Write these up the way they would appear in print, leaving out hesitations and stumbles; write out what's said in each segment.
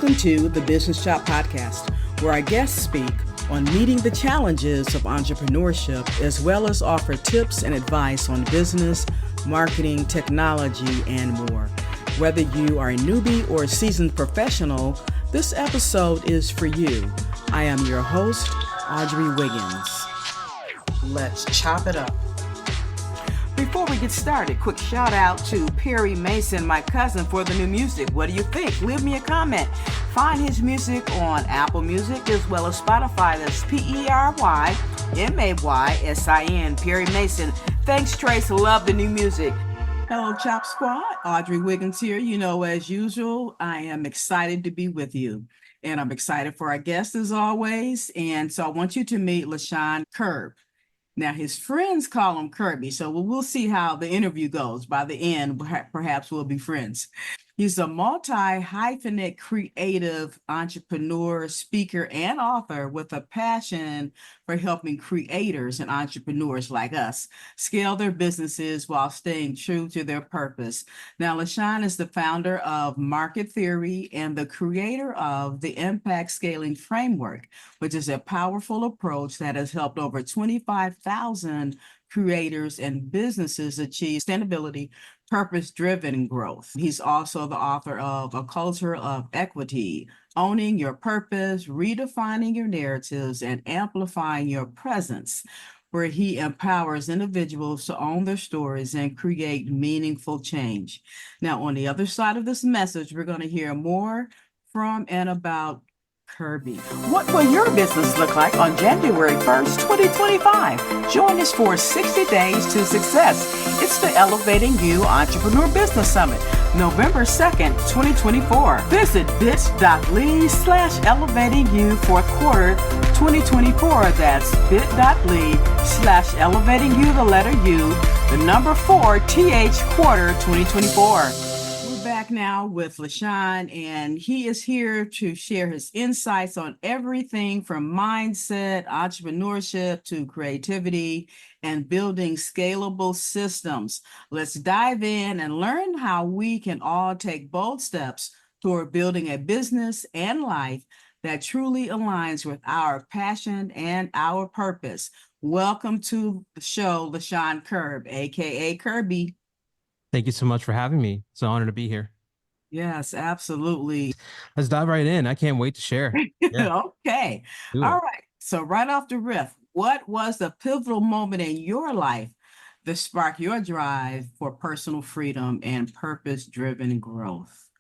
Welcome to the Business Shop Podcast, where our guests speak on meeting the challenges of entrepreneurship, as well as offer tips and advice on business, marketing, technology, and more. Whether you are a newbie or a seasoned professional, this episode is for you. I am your host, Audrey Wiggins. Let's chop it up. Before we get started, quick shout out to Perry Mason, my cousin, for the new music. What do you think? Leave me a comment. Find his music on Apple Music as well as Spotify. That's PerryMason, Perry Mason. Thanks, Trace. Love the new music. Hello, Chop Squad. Audrey Wiggins here. You know, as usual, I am excited to be with you. And I'm excited for our guest as always. And so I want you to meet Lechon Kirb. Now, his friends call him Kirby, so we'll see how the interview goes. By the end, perhaps we'll be friends. He's a multi-hyphenate creative entrepreneur, speaker, and author with a passion for helping creators and entrepreneurs like us scale their businesses while staying true to their purpose. Now, Lechon is the founder of Market Theory and the creator of the Impact Scaling Framework, which is a powerful approach that has helped over 25,000 creators and businesses achieve sustainability, purpose-driven growth. He's also the author of A Culture of Equity, Owning Your Purpose, Redefining Your Narratives, and Amplifying Your Presence, where he empowers individuals to own their stories and create meaningful change. Now, on the other side of this message, we're going to hear more from and about Kirby. What will your business look like on January 1st, 2025? Join us for 60 Days to Success. It's the Elevating You Entrepreneur Business Summit, November 2nd, 2024. Visit bit.ly/elevatingyou fourth quarter 2024. That's bit.ly/elevatingyou, the letter U, the number 4, TH quarter 2024. Back now with Lechon, and he is here to share his insights on everything from mindset, entrepreneurship to creativity and building scalable systems. Let's dive in and learn how we can all take bold steps toward building a business and life that truly aligns with our passion and our purpose. Welcome to the show, Lechon Kirb, aka Kirby. Thank you so much for having me. It's an honor to be here. Yes, absolutely. Let's dive right in. I can't wait to share. Yeah. Okay. All right. So right off the riff, what was the pivotal moment in your life that sparked your drive for personal freedom and purpose-driven growth?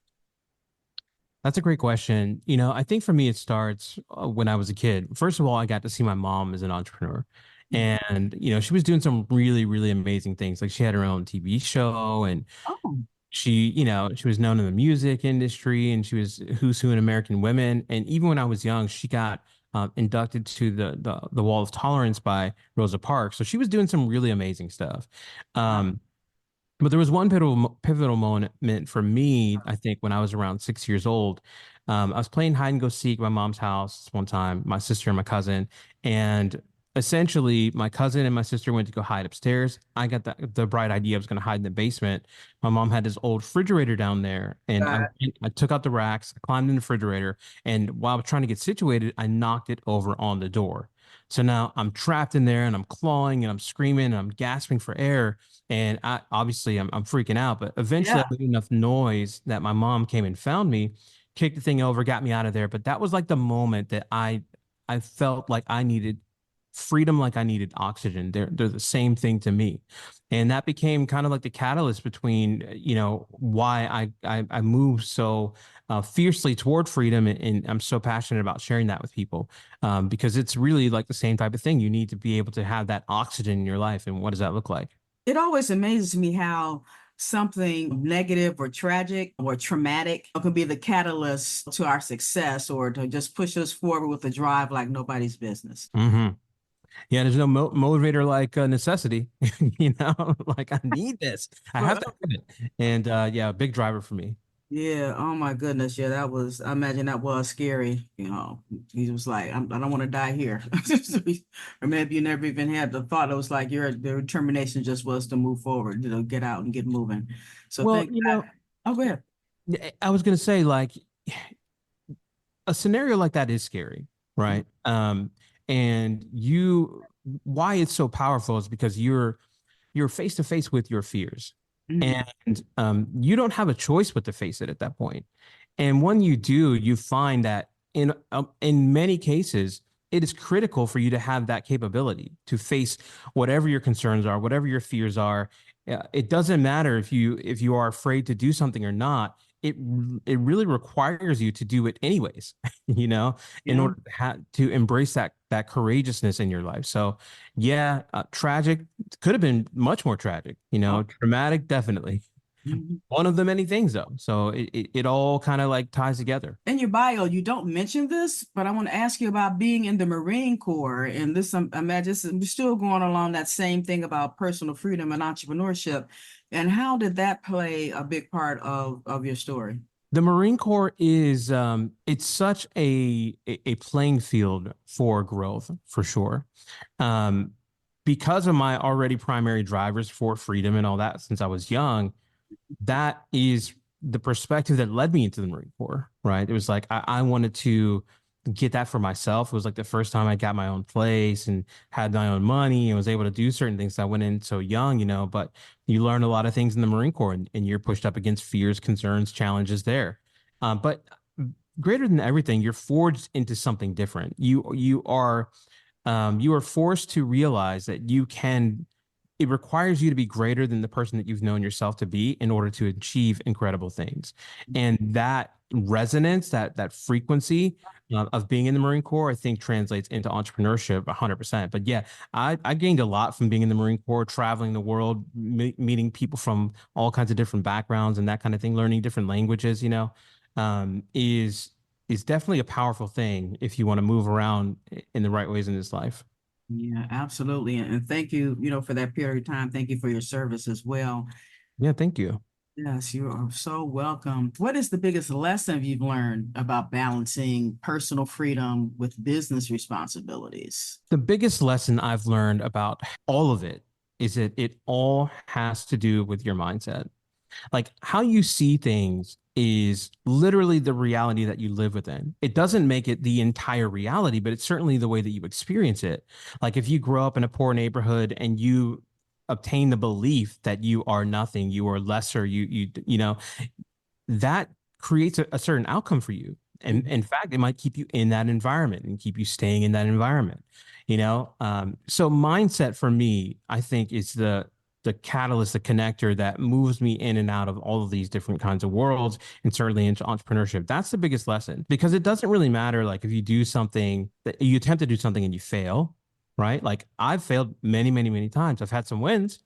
That's a great question. You know, I think for me, it starts when I was a kid. First of all, I got to see my mom as an entrepreneur. And, you know, she was doing some really, really amazing things. Like she had her own TV show and she was known in the music industry and she was who's who in American Women. And even when I was young, she got inducted to the Wall of Tolerance by Rosa Parks. So she was doing some really amazing stuff. But there was one pivotal moment for me, I think, when I was around 6 years old. I was playing hide and go seek at my mom's house one time, my sister and my cousin, and essentially, my cousin and my sister went to go hide upstairs. I got the bright idea I was going to hide in the basement. My mom had this old refrigerator down there, and I took out the racks, climbed in the refrigerator, and while I was trying to get situated, I knocked it over on the door. So now I'm trapped in there, and I'm clawing, and I'm screaming, and I'm gasping for air, and I'm freaking out. But eventually, I made enough noise that my mom came and found me, kicked the thing over, got me out of there. But that was like the moment that I felt like I needed freedom, like I needed oxygen. They're the same thing to me. And that became kind of like the catalyst between, you know, why I moved so fiercely toward freedom. And I'm so passionate about sharing that with people because it's really like the same type of thing. You need to be able to have that oxygen in your life. And what does that look like? It always amazes me how something negative or tragic or traumatic can be the catalyst to our success or to just push us forward with a drive like nobody's business. Mm-hmm. Yeah, there's no motivator like necessity, you know, like I need this. I have to have it. And yeah, a big driver for me. Yeah. Oh my goodness. Yeah, I imagine that was scary. You know, he was like, I don't want to die here. Or maybe you never even had the thought. It was like your determination just was to move forward, you know, get out and get moving. So well, you know, oh, go ahead. I was going to say, like, a scenario like that is scary, right? And why it's so powerful is because you're face to face with your fears, Mhm. and you don't have a choice but to face it at that point. And when you do, you find that in many cases, it is critical for you to have that capability to face whatever your concerns are, whatever your fears are. It doesn't matter if you are afraid to do something or not. It really requires you to do it anyways, you know, in Yeah. order to embrace that courageousness in your life. So, yeah, tragic could have been much more tragic, you know, traumatic, definitely. Oh. One of the many things though. So it all kind of like ties together. In your bio, you don't mention this, but I want to ask you about being in the Marine Corps. And this, imagine we're still going along that same thing about personal freedom and entrepreneurship. And how did that play a big part of your story? The Marine Corps is it's such a playing field for growth for sure. Um, because of my already primary drivers for freedom and all that since I was young, that is the perspective that led me into the Marine Corps, right? It was like I wanted to get that for myself. It was like the first time I got my own place and had my own money and was able to do certain things. I went in so young, you know, but you learn a lot of things in the Marine Corps, and you're pushed up against fears, concerns, challenges there. But greater than everything, you're forged into something different. You are forced to realize that you can it requires you to be greater than the person that you've known yourself to be in order to achieve incredible things. And that resonance, that frequency of being in the Marine Corps, I think translates into entrepreneurship 100%. But yeah, I gained a lot from being in the Marine Corps, traveling the world, meeting people from all kinds of different backgrounds and that kind of thing, learning different languages, you know, is definitely a powerful thing if you want to move around in the right ways in this life. Yeah, absolutely. And thank you, for that period of time. Thank you for your service as well. Yeah, thank you. Yes, you are so welcome. What is the biggest lesson you've learned about balancing personal freedom with business responsibilities? The biggest lesson I've learned about all of it is that it all has to do with your mindset. Like how you see things is literally the reality that you live within. It doesn't make it the entire reality, but it's certainly the way that you experience it. Like if you grow up in a poor neighborhood and you obtain the belief that you are nothing, you are lesser, you know, that creates a certain outcome for you. And in fact, it might keep you in that environment and keep you staying in that environment, you know? So mindset for me, I think is the catalyst, the connector that moves me in and out of all of these different kinds of worlds and certainly into entrepreneurship. That's the biggest lesson because it doesn't really matter like if you do something that you attempt to do something and you fail, right? Like I've failed many, many, many times. I've had some wins,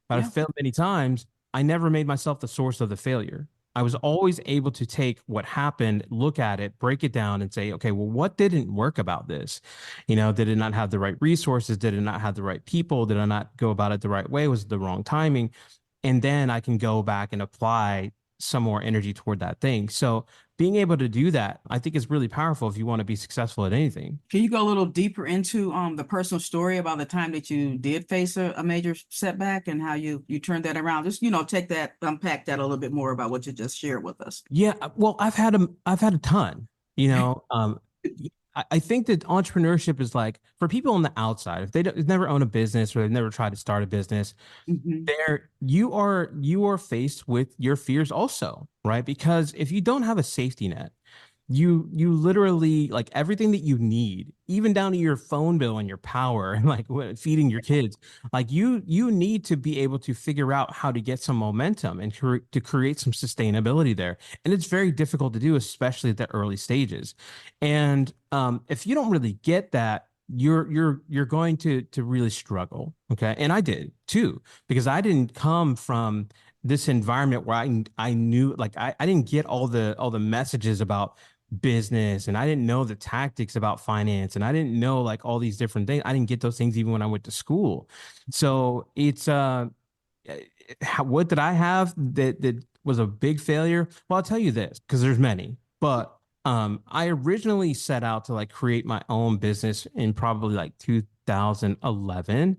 but I've Yeah. failed many times. I never made myself the source of the failure. I was always able to take what happened, look at it, break it down, and say, okay, well, what didn't work about this? You know, did it not have the right resources? Did it not have the right people? Did I not go about it the right way? Was it the wrong timing? And then I can go back and apply some more energy toward that thing. So being able to do that, I think is really powerful if you want to be successful at anything. Can you go a little deeper into the personal story about the time that you did face a major setback and how you turned that around? Just, take that, unpack that a little bit more about what you just shared with us. Yeah, well, I've had a ton, you know. I think that entrepreneurship is like for people on the outside, if they've never owned a business or they've never tried to start a business, Mhm. there you are faced with your fears also, right? Because if you don't have a safety net, you literally like everything that you need, even down to your phone bill and your power and like feeding your kids, like you need to be able to figure out how to get some momentum and to create some sustainability there, and it's very difficult to do, especially at the early stages. And if you don't really get that, you're going to really struggle. Okay, and I did too, because I didn't come from this environment where I knew like I didn't get all the messages about business, and I didn't know the tactics about finance, and I didn't know like all these different things. I didn't get those things even when I went to school. So it's what did I have that was a big failure? Well, I'll tell you this because there's many, but I originally set out to like create my own business in probably like 2011.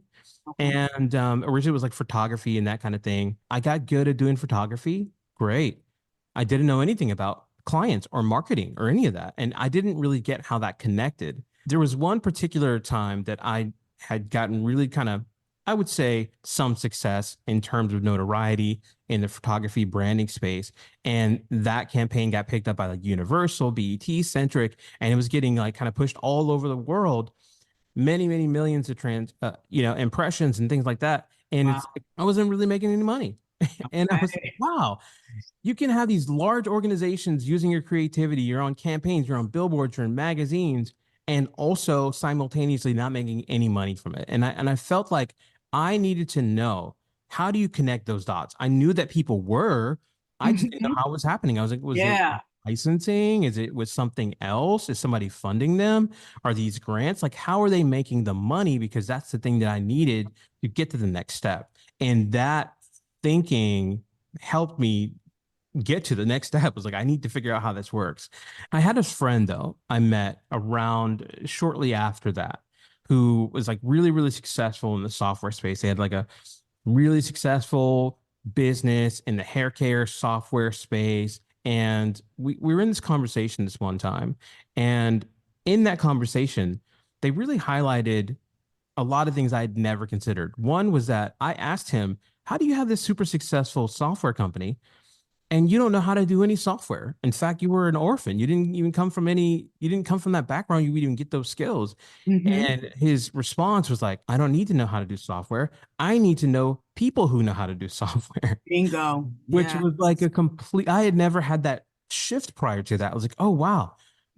Okay. And originally it was like photography and that kind of thing. I got good at doing photography. Great. I didn't know anything about clients or marketing or any of that. And I didn't really get how that connected. There was one particular time that I had gotten really kind of, I would say, some success in terms of notoriety in the photography branding space. And that campaign got picked up by like Universal, BET, Centric, and it was getting like kind of pushed all over the world, many millions of impressions and things like that. And Wow. it's I wasn't really making any money. And I was like, Okay. wow, you can have these large organizations using your creativity. You're on campaigns, you're on billboards, you're in magazines, and also simultaneously not making any money from it. And I felt like I needed to know, how do you connect those dots? I knew that people were, I just didn't know Mhm. how it was happening. I was like, was it Yeah. licensing? Is it with something else? Is somebody funding them? Are these grants? Like, how are they making the money? Because that's the thing that I needed to get to the next step. And that thinking helped me get to the next step. Was like, I need to figure out how this works. I had a friend though I met around shortly after that, who was like really successful in the software space. They had like a really successful business in the hair care software space. And we were in this conversation this one time. And in that conversation, they really highlighted a lot of things I had never considered. One was that I asked him, how do you have this super successful software company and you don't know how to do any software? In fact, you were an orphan. You didn't come from that background. You didn't get those skills. Hmm. And his response was like, I don't need to know how to do software. I need to know people who know how to do software, Bingo. which Yeah. was like I had never had that shift prior to that. I was like, oh, wow.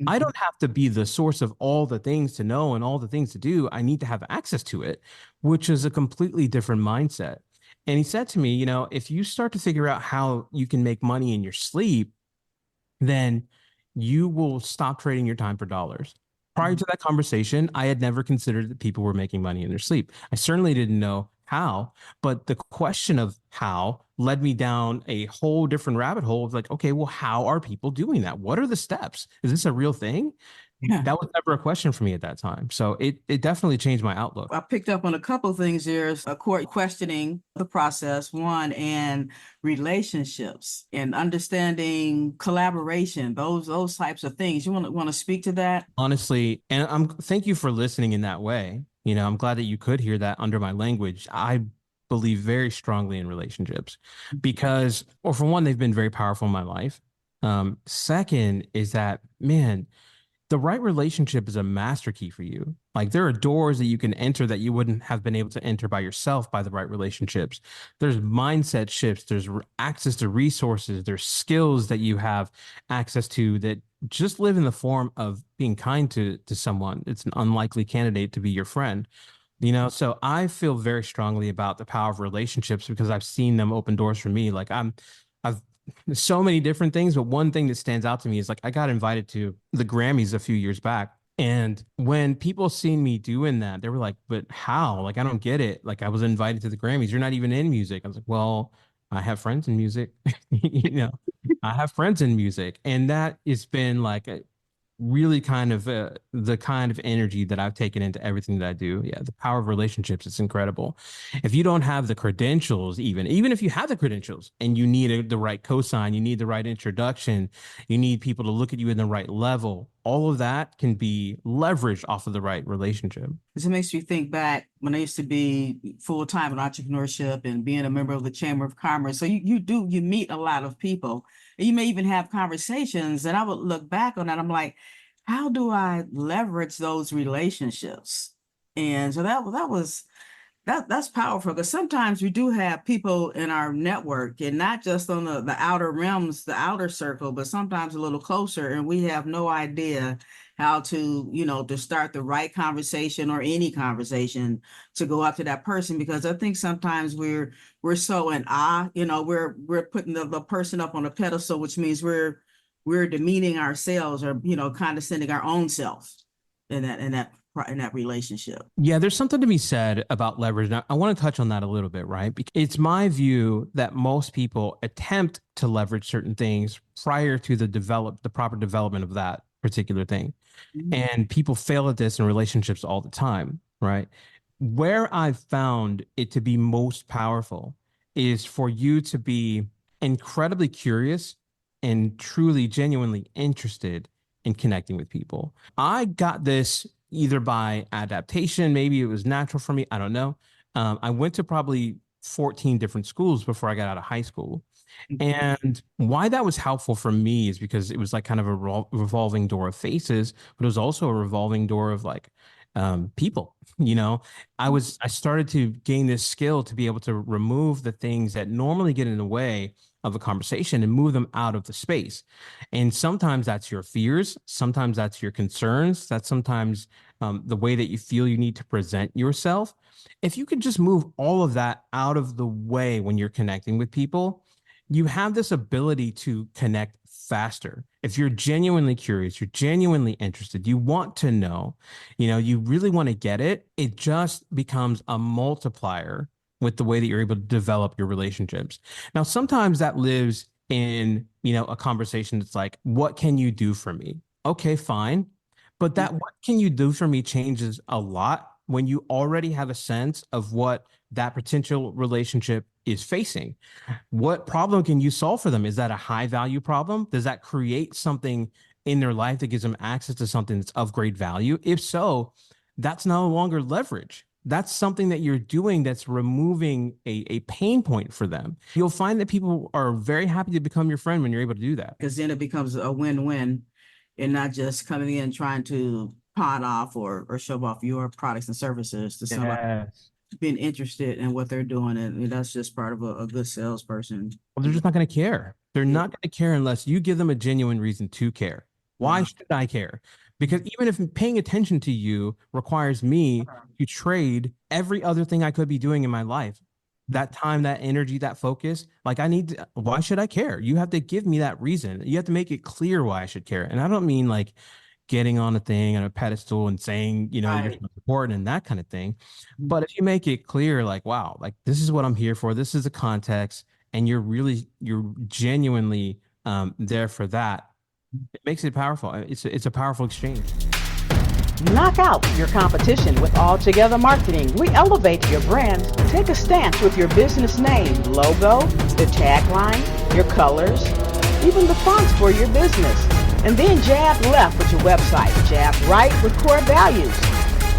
I Mhm. don't have to be the source of all the things to know and all the things to do. I need to have access to it, which is a completely different mindset. And he said to me, if you start to figure out how you can make money in your sleep, then you will stop trading your time for dollars. Prior to that conversation, I had never considered that people were making money in their sleep. I certainly didn't know how, but the question of how led me down a whole different rabbit hole of like, okay, well, how are people doing that? What are the steps? Is this a real thing? Yeah. That was never a question for me at that time. So it definitely changed my outlook. I picked up on a couple of things. There's a court questioning the process, one, and relationships and understanding collaboration, those types of things. You want to speak to that? Honestly, and thank you for listening in that way. I'm glad that you could hear that under my language. I believe very strongly in relationships because, or for one, they've been very powerful in my life. Second is that, man, the right relationship is a master key for you. Like, there are doors that you can enter that you wouldn't have been able to enter by yourself by the right relationships. There's mindset shifts, there's access to resources, there's skills that you have access to that just live in the form of being kind to someone. It's an unlikely candidate to be your friend. So I feel very strongly about the power of relationships because I've seen them open doors for me. I've so many different things, but one thing that stands out to me is like I got invited to the Grammys a few years back. And when people seen me doing that, they were like, but how? Like, I don't get it. Like, I was invited to the Grammys. You're not even in music. I was like, well, I have friends in music. you know, I have friends in music. And that has been like really kind of the kind of energy that I've taken into everything that I do. Yeah, the power of relationships is incredible. If you don't have the credentials, even if you have the credentials and you need the right cosign, you need the right introduction, you need people to look at you in the right level, all of that can be leveraged off of the right relationship. Because it makes me think back when I used to be full time in entrepreneurship and being a member of the Chamber of Commerce. So you meet a lot of people, and you may even have conversations. And I would look back on that. I'm like, how do I leverage those relationships? And so that's powerful because sometimes we do have people in our network and not just on the outer realms, the outer circle, but sometimes a little closer, and we have no idea how to start the right conversation or any conversation to go up to that person because I think sometimes we're so in awe, we're putting the person up on a pedestal, which means we're demeaning ourselves or condescending our own self in that relationship. Yeah, there's something to be said about leverage. Now, I want to touch on that a little bit, right? Because it's my view that most people attempt to leverage certain things prior to the proper development of that particular thing. Mhm. And people fail at this in relationships all the time, right? Where I've found it to be most powerful is for you to be incredibly curious and truly, genuinely interested in connecting with people. I got this either by adaptation, maybe it was natural for me. I don't know. I went to probably 14 different schools before I got out of high school. And why that was helpful for me is because it was like kind of a revolving door of faces, but it was also a revolving door of like people. You know, I started to gain this skill to be able to remove the things that normally get in the way of a conversation and move them out of the space. And sometimes that's your fears, sometimes that's your concerns, that's sometimes the way that you feel you need to present yourself. If you could just move all of that out of the way when you're connecting with people, you have this ability to connect faster. If you're genuinely curious, you're genuinely interested, you want to know, you know, you really want to get it, it just becomes a multiplier with the way that you're able to develop your relationships. Now, sometimes that lives in, you know, a conversation that's like, what can you do for me? Okay, fine. But that what can you do for me changes a lot when you already have a sense of what that potential relationship is facing. What problem can you solve for them? Is that a high value problem? Does that create something in their life that gives them access to something that's of great value? If so, that's no longer leverage. That's something that you're doing that's removing a pain point for them. You'll find that people are very happy to become your friend when you're able to do that. Because then it becomes a win-win and not just coming in trying to pawn off or show off your products and services to somebody Yes. being interested in what they're doing. And that's just part of a good salesperson. Well, they're just not going to care. They're not going to care unless you give them a genuine reason to care. Why should I care? Because even if paying attention to you requires me to trade every other thing I could be doing in my life, that time, that energy, that focus, like I need to, why should I care? You have to give me that reason. You have to make it clear why I should care. And I don't mean like getting on a thing on a pedestal and saying, you know, you're Right. important and that kind of thing. But if you make it clear, like, wow, like this is what I'm here for, this is the context, and you're genuinely there for that, it makes it powerful. It's a powerful exchange. Knock out your competition with Altogether Marketing. We elevate your brand. Take a stance with your business name, logo, the tagline, your colors, even the fonts for your business. And then jab left with your website. Jab right with core values.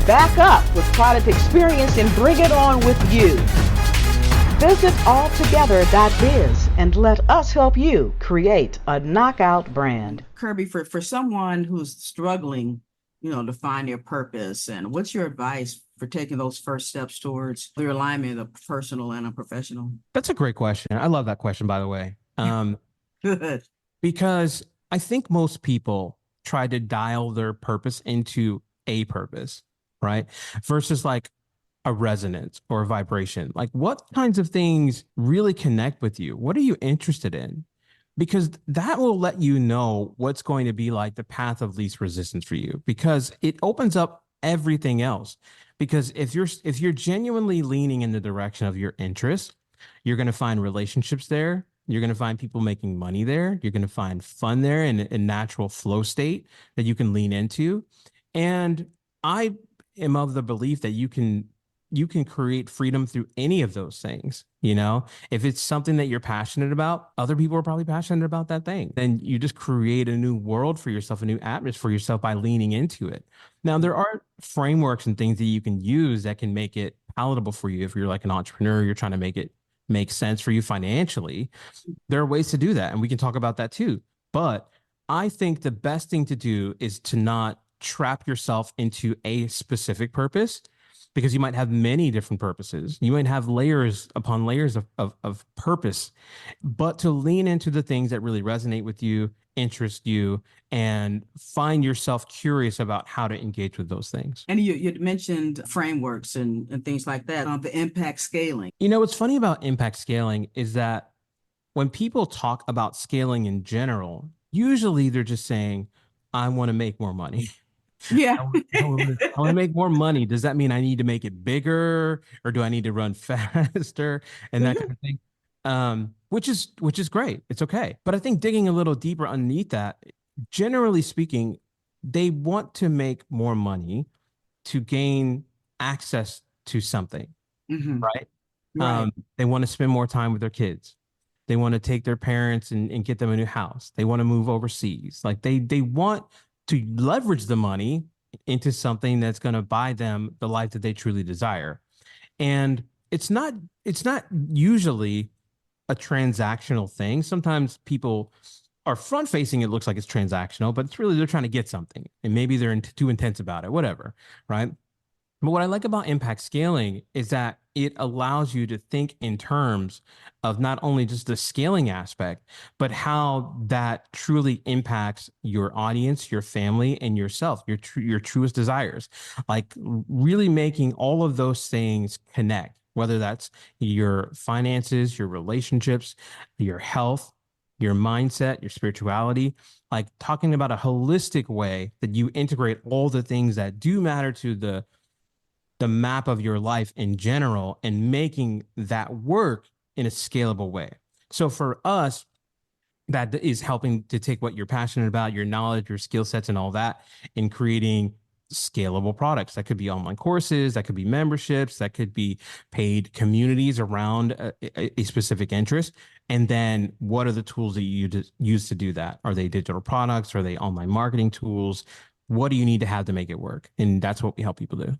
Back up with product experience and bring it on with you. Visit altogether.biz and let us help you create a knockout brand. Kirby, for someone who's struggling, you know, to find their purpose, and what's your advice for taking those first steps towards their alignment of personal and a professional? That's a great question. I love that question, by the way, Good. because I think most people try to dial their purpose into a purpose, right? Versus like a resonance or a vibration. Like what kinds of things really connect with you? What are you interested in? Because that will let you know what's going to be like the path of least resistance for you, because it opens up everything else. Because if you're genuinely leaning in the direction of your interest, you're going to find relationships there. You're going to find people making money there. You're going to find fun there in a natural flow state that you can lean into. And I am of the belief that you can create freedom through any of those things. You know, if it's something that you're passionate about, other people are probably passionate about that thing. Then you just create a new world for yourself, a new atmosphere for yourself by leaning into it. Now, there are frameworks and things that you can use that can make it palatable for you. If you're like an entrepreneur, you're trying to make it make sense for you financially. There are ways to do that. And we can talk about that too. But I think the best thing to do is to not trap yourself into a specific purpose, because you might have many different purposes. You might have layers upon layers of purpose, but to lean into the things that really resonate with you, interest you, and find yourself curious about how to engage with those things. And you mentioned frameworks and things like that, the impact scaling. You know, what's funny about impact scaling is that when people talk about scaling in general, usually they're just saying, I want to make more money. Yeah. I want to make more money. Does that mean I need to make it bigger, or do I need to run faster and that kind of thing? Which is great. It's okay. But I think digging a little deeper underneath that, generally speaking, they want to make more money to gain access to something, Mhm. right? Right. They want to spend more time with their kids. They want to take their parents and get them a new house. They want to move overseas. Like they want to leverage the money into something that's going to buy them the life that they truly desire. And it's not usually a transactional thing. Sometimes people are front facing, it looks like it's transactional, but it's really they're trying to get something. And maybe they're too intense about it, whatever. Right. But what I like about impact scaling is that it allows you to think in terms of not only just the scaling aspect, but how that truly impacts your audience, your family, and yourself, your truest desires. Like really making all of those things connect, whether that's your finances, your relationships, your health, your mindset, your spirituality, like talking about a holistic way that you integrate all the things that do matter to the map of your life in general and making that work in a scalable way. So for us, that is helping to take what you're passionate about, your knowledge, your skill sets, and all that, and creating scalable products. That could be online courses, that could be memberships, that could be paid communities around a specific interest. And then what are the tools that you use to do that? Are they digital products? Are they online marketing tools? What do you need to have to make it work? And that's what we help people do.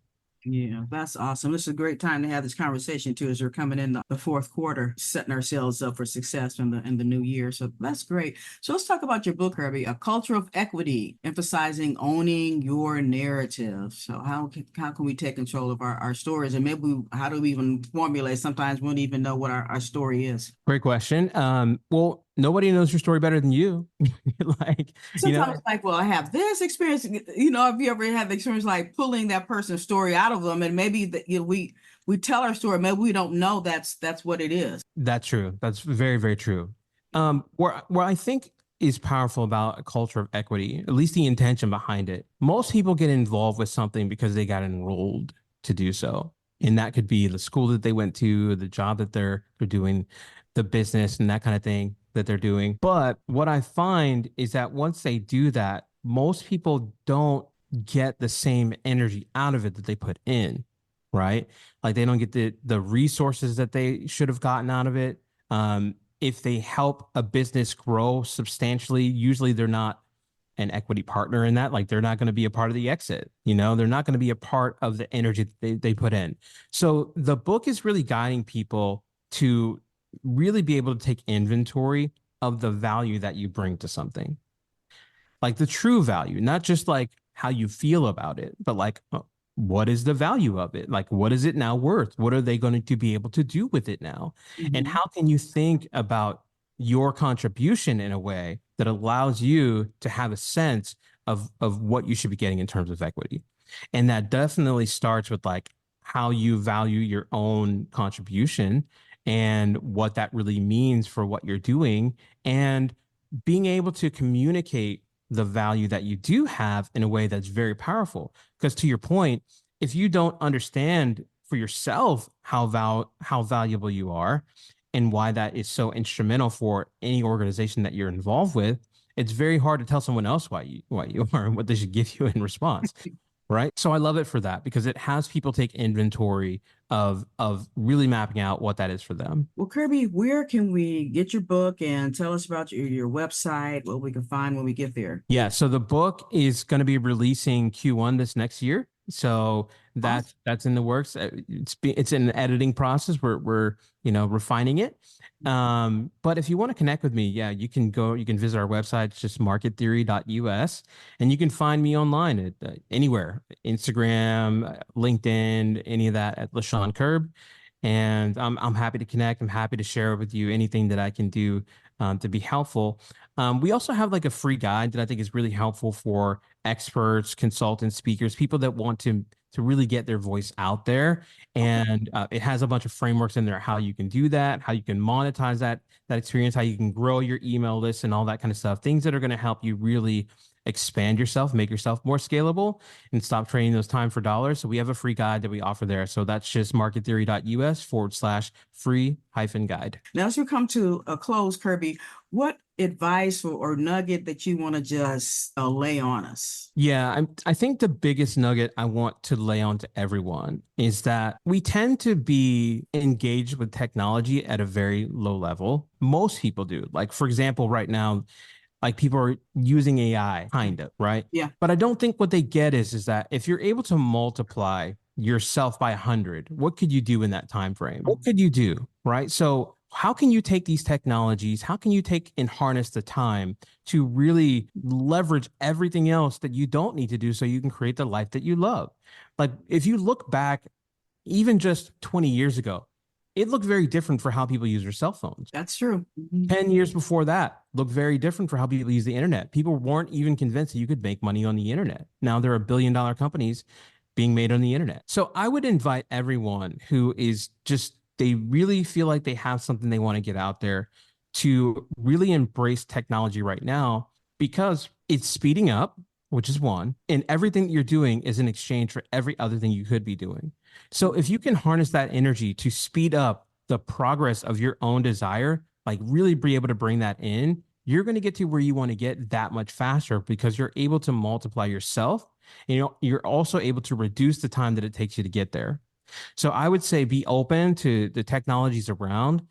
Yeah, that's awesome. This is a great time to have this conversation too, as we're coming in the fourth quarter, setting ourselves up for success in the new year. So that's great. So let's talk about your book, Kirby, A Culture of Equity, emphasizing owning your narrative. So how can we take control of our stories, and maybe how do we even formulate? Sometimes we don't even know what our story is. Great question. Well, nobody knows your story better than you. Like, Sometimes like, well, I have this experience. Have you ever had the experience like pulling that person's story out of them, and maybe that we tell our story, maybe we don't know that's what it is. That's true. That's very, very true. Where I think is powerful about a culture of equity, at least the intention behind it. Most people get involved with something because they got enrolled to do so. And that could be the school that they went to, the job that they're doing, the business and that kind of thing that they're doing. But what I find is that once they do that, most people don't get the same energy out of it that they put in, right? Like they don't get the resources that they should have gotten out of it. If they help a business grow substantially, usually they're not an equity partner in that. Like they're not going to be a part of the exit, they're not going to be a part of the energy that they put in. So the book is really guiding people to really be able to take inventory of the value that you bring to something, like the true value, not just like how you feel about it, but like what is the value of it? Like, what is it now worth? What are they going to be able to do with it now? Mm-hmm. And how can you think about your contribution in a way that allows you to have a sense of what you should be getting in terms of equity? And that definitely starts with like how you value your own contribution and what that really means for what you're doing, and being able to communicate the value that you do have in a way that's very powerful. Because to your point, if you don't understand for yourself how valuable you are and why that is so instrumental for any organization that you're involved with, it's very hard to tell someone else why you are and what they should give you in response. Right. So I love it for that, because it has people take inventory of really mapping out what that is for them. Well, Kirby, where can we get your book, and tell us about your website, what we can find when we get there? Yeah. So the book is going to be releasing Q1 this next year. So that's in the works. It's in the editing process. We're refining it. But if you want to connect with me, you can visit our website. It's just markettheory.us, and you can find me online at anywhere, Instagram, LinkedIn, any of that at Lechon Kirb. And I'm happy to connect. I'm happy to share with you anything that I can do to be helpful. We also have like a free guide that I think is really helpful for experts, consultants, speakers, people that want to really get their voice out there. And it has a bunch of frameworks in there, how you can do that, how you can monetize that experience, how you can grow your email list and all that kind of stuff, things that are going to help you really expand yourself, make yourself more scalable, and stop trading those time for dollars. So we have a free guide that we offer there. So that's just markettheory.us/free-guide. Now, as we come to a close, Kirby, what advice or nugget that you want to just lay on us? Yeah, I think the biggest nugget I want to lay on to everyone is that we tend to be engaged with technology at a very low level. Most people do. Like, for example, right now, like people are using AI, kind of, right? Yeah. But I don't think what they get is that if you're able to multiply yourself by 100, what could you do in that time frame? What could you do, right? So how can you take these technologies? How can you take and harness the time to really leverage everything else that you don't need to do so you can create the life that you love? Like if you look back, even just 20 years ago, it looked very different for how people use their cell phones. That's true. 10 years before that looked very different for how people use the internet. People weren't even convinced that you could make money on the internet. Now there are billion-dollar companies being made on the internet. So I would invite everyone who is just, they really feel like they have something they want to get out there to really embrace technology right now, because it's speeding up, which is one, and everything that you're doing is in exchange for every other thing you could be doing. So if you can harness that energy to speed up the progress of your own desire, like really be able to bring that in, you're going to get to where you want to get that much faster because you're able to multiply yourself. And, you're also able to reduce the time that it takes you to get there. So I would say be open to the technologies around,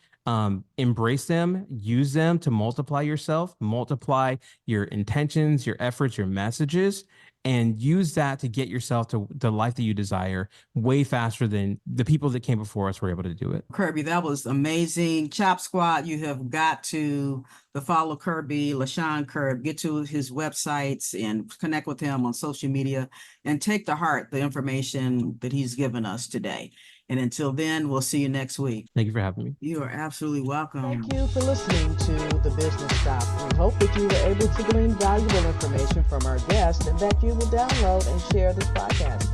embrace them, use them to multiply yourself, multiply your intentions, your efforts, your messages, and use that to get yourself to the life that you desire way faster than the people that came before us were able to do it. Kirby, that was amazing. Chop Squad, you have got to follow Kirby, Lechon Kirb, get to his websites and connect with him on social media and take to heart the information that he's given us today. And until then, we'll see you next week. Thank you for having me. You are absolutely welcome. Thank you for listening to The Business Shop. We hope that you were able to glean valuable information from our guests and that you will download and share this podcast.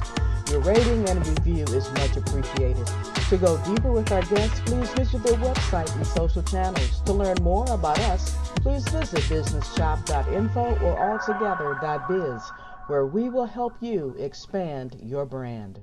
Your rating and review is much appreciated. To go deeper with our guests, please visit their website and social channels. To learn more about us, please visit businessshop.info or altogether.biz, where we will help you expand your brand.